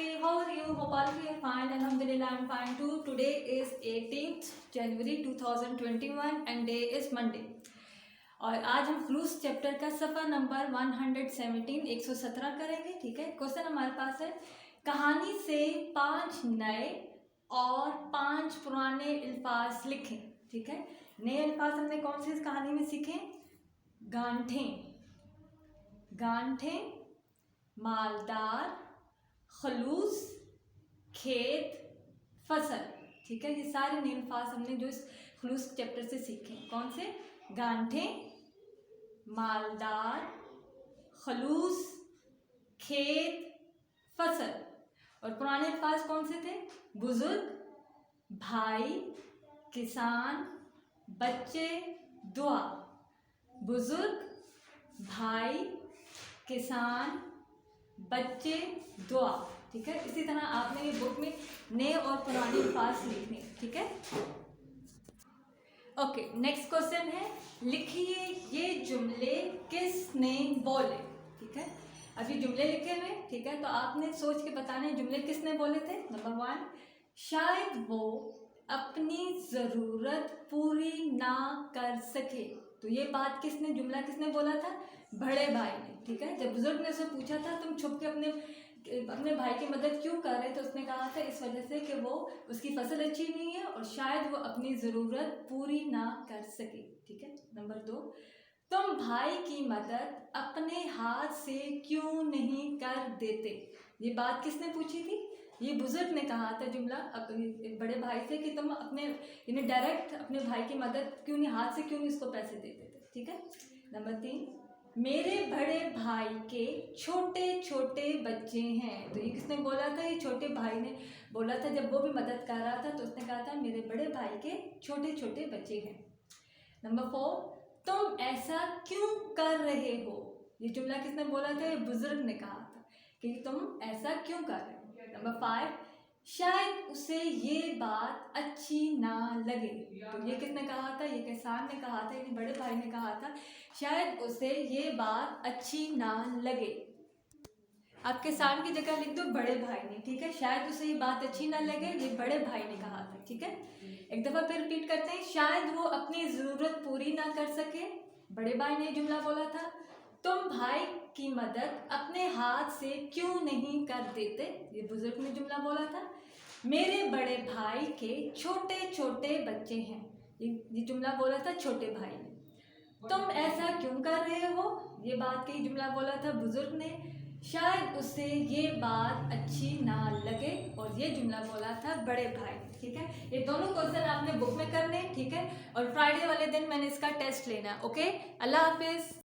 Shri, how are you? Hope all of you are fine. Alhamdulillah, I'm fine too. Today is 18th January 2021 and day is Monday. और आज हम फ्लूस chapter का सफ़ा number 117 करेंगे. ठीक है. क्वेश्चन हमारे पास है, कहानी से 5 नए और 5 पुराने अल्फाज लिखें. ठीक है. नए अल्फाज हमने कौन से इस कहानी में सीखे? गांठें, गांठें, मालदार, खलूस, खेत, फसल. ठीक है. ये सारे नए अल्फाज हमने जो इस खलूस चैप्टर से सीखे. कौन से? गांठें, मालदार, खलूस, खेत, फसल. और पुराने अल्फाज कौन से थे? बुजुर्ग, भाई, किसान, बच्चे, दुआ. बुजुर्ग, भाई, किसान, बच्चे, दुआ. ठीक है. इसी तरह आपने ये बुक में नए और पुराने अल्फाज लिखने. ठीक है. ओके. नेक्स्ट क्वेश्चन है, लिखिए ये जुमले किसने बोले. ठीक है. अभी जुमले लिखे हुए. ठीक है. तो आपने सोच के बताना है जुमले किसने बोले थे. नंबर 1, शायद वो अपनी ज़रूरत पूरी ना कर सके. तो ये बात किसने, जुमला किसने बोला था? बड़े भाई ने. ठीक है. जब बुजुर्ग ने उसे पूछा था तुम छुप के अपने भाई की मदद क्यों कर रहे, तो उसने कहा था इस वजह से कि वो उसकी फसल अच्छी नहीं है और शायद वो अपनी ज़रूरत पूरी ना कर सके. ठीक है. नंबर 2, तुम भाई की मदद अपने हाथ से क्यों नहीं कर देते. ये बात किसने पूछी थी? ये बुजुर्ग ने कहा था जुमला अपने बड़े भाई से कि तुम अपने यानी डायरेक्ट अपने भाई की मदद क्यों नहीं, हाथ से क्यों नहीं उसको पैसे देते थे. ठीक है. नंबर 3, मेरे बड़े भाई के छोटे छोटे बच्चे हैं. तो ये किसने बोला था? ये छोटे भाई ने बोला था. जब वो भी मदद कर रहा था तो उसने कहा था मेरे बड़े भाई के छोटे छोटे बच्चे हैं. नंबर 4, तुम ऐसा क्यों कर रहे हो. ये जुमला किसने बोला था? ये बुजुर्ग ने कहा था कि तुम ऐसा क्यों कर रहे हो. नंबर 5, शायद उसे ये बात अच्छी ना लगे. तो ये किसने कहा था? ये किसान ने कहा था, यानी बड़े भाई ने कहा था शायद उसे ये बात अच्छी ना लगे. आप किसान की जगह लिख दो बड़े भाई ने. ठीक है. शायद उसे ये बात अच्छी ना लगे, ये बड़े भाई ने कहा था. ठीक है. एक दफ़ा फिर रिपीट करते हैं, शायद वो अपनी ज़रूरत पूरी ना कर सके. बड़े भाई ने जुमला बोला था. तुम भाई की मदद अपने हाथ से क्यों नहीं कर देते. ये बुजुर्ग ने जुमला बोला था. मेरे बड़े भाई के छोटे छोटे बच्चे हैं. ये जुमला बोला था छोटे भाई ने. तुम ऐसा क्यों कर रहे हो. ये बात की जुमला बोला था बुजुर्ग ने. शायद उसे ये बात अच्छी ना लगे और ये जुमला बोला था बड़े भाई. ठीक है. ये दोनों क्वेश्चन आपने बुक में करने. ठीक है. और फ्राइडे वाले दिन मैंने इसका टेस्ट लेना. ओके. अल्लाह हाफिज़.